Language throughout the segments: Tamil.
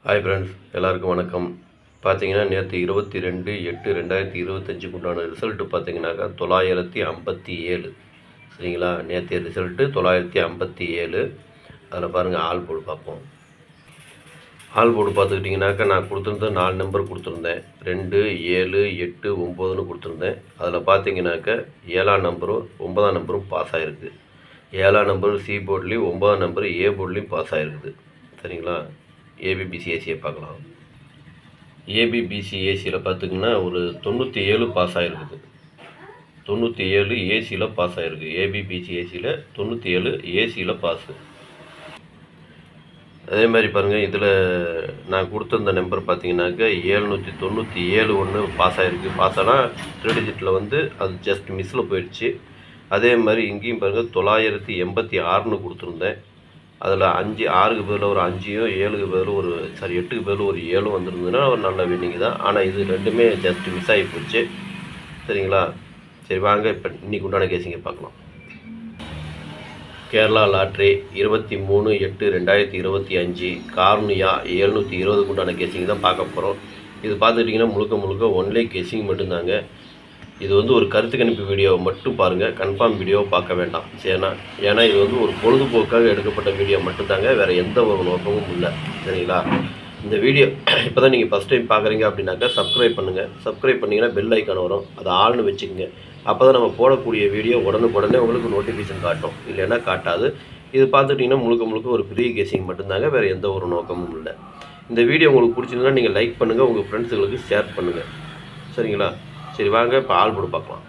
ஹாய் ஃப்ரெண்ட்ஸ், எல்லாருக்கும் வணக்கம். பார்த்தீங்கன்னா நேற்று 22/8/2025 உண்டான ரிசல்ட்டு பார்த்தீங்கன்னாக்கா 957. சரிங்களா? நேற்றைய ரிசல்ட்டு 957. அதில் பாருங்கள், ஆல் போர்டு பார்ப்போம். ஆல் போர்டு பார்த்துக்கிட்டிங்கனாக்கா நான் கொடுத்துருந்த 4 நம்பர் கொடுத்துருந்தேன். 2, 7, 8, 9ன்னு கொடுத்துருந்தேன். அதில் பார்த்தீங்கன்னாக்கா 7ஆம் நம்பரும் 9ஆம் நம்பரும் பாஸ் ஆகிருக்கு. 7ஆம் நம்பர் சி போர்ட்லேயும் 9ஆம் நம்பர் ஏ போர்ட்லேயும் பாஸ் ஆகிருக்குது. சரிங்களா? ஏபிபிசிஏசியை பார்க்கலாம். ஏபிபிசிஏசியில் பார்த்திங்கன்னா ஒரு 97 பாஸ் ஆகிருக்குது. 97 ஏசியில் பாஸ் ஆகிருக்கு. ஏபிபிசிஏசியில் 97 ஏசியில் பாஸு. அதே மாதிரி பாருங்கள், இதில் நான் கொடுத்துருந்த நம்பர் பார்த்தீங்கன்னாக்கா 797 ஒன்று பாஸ் ஆகிருக்கு. பாஸ் ஆனால் 3 டிஜிட்டில் வந்து அது ஜஸ்ட் மிஸ்ஸில் போயிடுச்சு. அதே மாதிரி இங்கேயும் பாருங்கள் 986ன்னு கொடுத்துருந்தேன். அதில் 6க்கு பதில் ஒரு 5யும் 7க்கு பதில் 8க்கு பதில் ஒரு 7ம் வந்துருந்ததுன்னா ஒரு நல்ல வின்னிங் தான். ஆனால் இது ரெண்டுமே ஜஸ்ட் மிஸ் ஆகி போச்சு. சரிங்களா? சரி, வாங்க இப்போ இன்றைக்கி உண்டான கேசிங்க பார்க்கலாம். கேரளா லாட்ரி 23/8/2025 கார்னியா 720 உண்டான கேசிங் தான் பார்க்க போகிறோம். இது பார்த்துக்கிட்டிங்கன்னா முழுக்க ஒன்லே கேசிங் மட்டும்தாங்க. இது வந்து ஒரு கருத்து கணிப்பு வீடியோவை மட்டும் பாருங்கள், கன்ஃபார்ம் வீடியோவை பார்க்க வேண்டாம். ஏன்னா இது வந்து ஒரு பொழுதுபோக்காக எடுக்கப்பட்ட வீடியோ மட்டும்தாங்க, வேறு எந்த ஒரு நோக்கமும் இல்லை. சரிங்களா? இந்த வீடியோ இப்போ தான் நீங்கள் ஃபஸ்ட் டைம் பார்க்குறீங்க அப்படின்னாக்கா சப்ஸ்கிரைப் பண்ணுங்கள். சப்ஸ்கிரைப் பண்ணிங்கன்னா பெல் ஐக்கான் வரும், அதை ஆள்னு வச்சுக்கோங்க. அப்போ தான் நம்ம போடக்கூடிய வீடியோ உடனே உங்களுக்கு நோட்டிஃபிகேஷன் காட்டும், இல்லைன்னா காட்டாது. இது பார்த்துட்டிங்கன்னா முழுக்க ஒரு ஃப்ரீ கேசிங் மட்டும்தாங்க, வேறு எந்த ஒரு நோக்கமும் இல்லை. இந்த வீடியோ உங்களுக்கு பிடிச்சிருந்தா நீங்கள் லைக் பண்ணுங்கள், உங்கள் ஃப்ரெண்ட்ஸுங்களுக்கு ஷேர் பண்ணுங்கள். சரிங்களா? சரி, வாங்க இப்போ ஆல் போர்டு பார்க்கலாம்.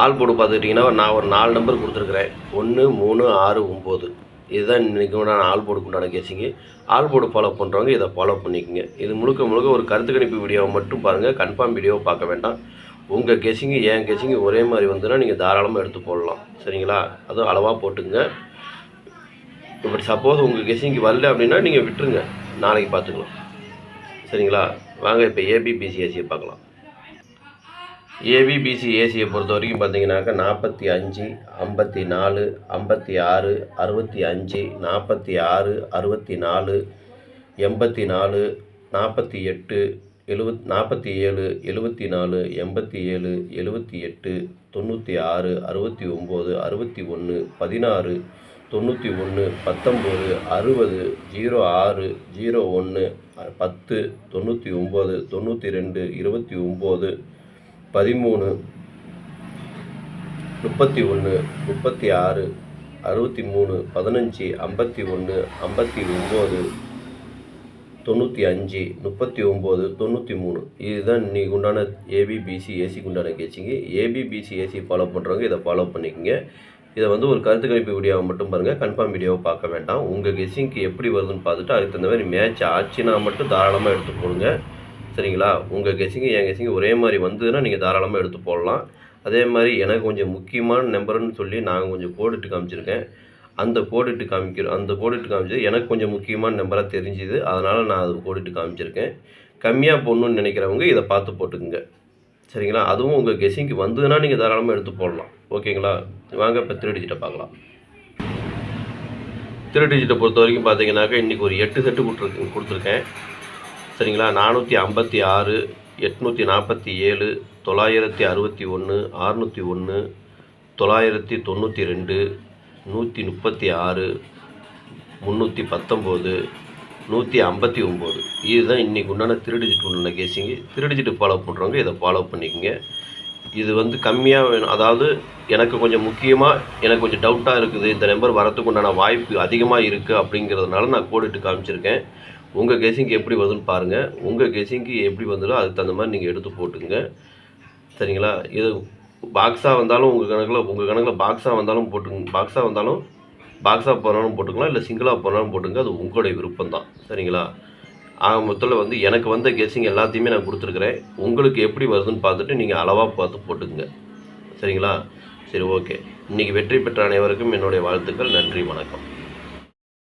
ஆல் போர்டு பார்த்துக்கிட்டிங்கன்னா நான் ஒரு 4 நம்பர் கொடுத்துருக்குறேன். 1, 3, 6, 9. இதுதான் இன்றைக்கி உண்டான ஆல் போர்டுக்கு உண்டான கேசிங்கு. ஆல் போர்டு ஃபாலோ பண்ணுறவங்க இதை ஃபாலோ பண்ணிக்கோங்க. இது முழுக்க ஒரு கருத்து கணிப்பு வீடியோவை மட்டும் பாருங்கள், கன்ஃபார்ம் வீடியோவை பார்க்க வேண்டாம். உங்கள் கேசிங்கு என் கேசிங்கு ஒரே மாதிரி வந்துன்னா நீங்கள் தாராளமாக எடுத்து போடலாம். சரிங்களா? அதுவும் அளவாக போட்டுங்க. இப்படி சப்போஸ் உங்கள் கெஸிங்க்கு வரல அப்படின்னா நீங்கள் விட்டுருங்க, நாளைக்கு பார்த்துக்கலாம். சரிங்களா? வாங்க இப்போ ஏபிபிசிஏசியை பார்க்கலாம். ஏபிபிசிஏசியை பொறுத்த வரைக்கும் பார்த்தீங்கன்னாக்கா 45, 54, 56, 65, 46, 64, 84, 48, 47, 74, 87, 78, 96, 69, 61, 16, 91, 19, 60, 06, 01, 10, 99, 92, 29, 13, 31, 36, 63, 15, 51, 59, 95, 39, 93. இதுதான் இன்றைக்கி உண்டான ஏபிபிசிஏசிக்கு உண்டான கேச்சிங்கு. ஏபிபிசிஏசி ஃபாலோ பண்ணுறவங்க இதை ஃபாலோ பண்ணிக்கோங்க. இதை வந்து ஒரு கருத்து கணிப்பு வீடியோவை மட்டும் பாருங்கள், கன்ஃபார்ம் வீடியோவை பார்க்க வேண்டாம். உங்கள் கெஸ்ஸிங்க்கு எப்படி வருதுன்னு பார்த்துட்டு அதுக்கு தகுந்த மாதிரி மேட்ச் ஆச்சுன்னா மட்டும் தாராளமாக எடுத்து போடுங்க. சரிங்களா? உங்கள் கெஸ்ஸிங்கு என் கெஸ்ஸிங்கு ஒரே மாதிரி வந்ததுன்னா நீங்கள் தாராளமாக எடுத்து போடலாம். அதே மாதிரி எனக்கு கொஞ்சம் முக்கியமான நம்பர்னு சொல்லி நான் கொஞ்சம் போட்டுட்டு காமிச்சிருக்கேன். அந்த போட்டுட்டு காமிச்சது எனக்கு கொஞ்சம் முக்கியமான நம்பராக தெரிஞ்சுது, அதனால் நான் அது போட்டுட்டு காமிச்சிருக்கேன். கம்மியாக போடணுன்னு நினைக்கிறவங்க இதை பார்த்து போட்டுக்குங்க. சரிங்களா? அதுவும் உங்கள் கெஸ்ஸிங்க்கு வந்ததுன்னா நீங்கள் தாராளமாக எடுத்து போடலாம். ஓகேங்களா? வாங்க இப்போ 3 டிஜிட்டை பார்க்கலாம். 3 டிஜிட்டை பொறுத்த வரைக்கும் பார்த்தீங்கன்னாக்கா இன்றைக்கி ஒரு 8 செட்டு கொடுத்துருக்கேன். சரிங்களா? 456, 847, 961, 601, 992, 136, 319, 159. இதுதான் இன்றைக்கி உண்டான 3 டிஜிட் உண்டான கேசிங்கு. 3 டிஜிட்டு ஃபாலோ பண்ணுறவங்க இதை ஃபாலோ பண்ணிக்கோங்க. இது வந்து கம்மியாக வேணும், அதாவது எனக்கு கொஞ்சம் முக்கியமாக எனக்கு கொஞ்சம் டவுட்டாக இருக்குது, இந்த நம்பர் வரத்துக்கு உண்டான வாய்ப்பு அதிகமாக இருக்குது அப்படிங்கிறதுனால நான் கோடிட்டு காமிச்சிருக்கேன். உங்கள் கேசிங்க்கு எப்படி வருதுன்னு பாருங்கள். உங்கள் கேசிங்க்கு எப்படி வந்ததோ அதுக்கு தகுந்த மாதிரி நீங்கள் எடுத்து போட்டுங்க. சரிங்களா? இது பாக்ஸாக வந்தாலும் உங்கள் கணக்கில் பாக்ஸாக வந்தாலும் போட்டுங்க, பாக்ஸாக போனாலும் போட்டுக்கலாம், இல்லை சிங்கிளாக போனாலும் போட்டுங்க. அது உங்களுடைய விருப்பம் தான். சரிங்களா? ஆக மொத்தத்தில் வந்து எனக்கு வந்த கெஸ்ஸிங் எல்லாத்தையுமே நான் கொடுத்துருக்குறேன். உங்களுக்கு எப்படி வருதுன்னு பார்த்துட்டு நீங்கள் அளவாக பார்த்து போட்டுக்குங்க. சரிங்களா? சரி, ஓகே. இன்றைக்கி வெற்றி பெற்ற அனைவருக்கும் என்னுடைய வாழ்த்துக்கள். நன்றி, வணக்கம்.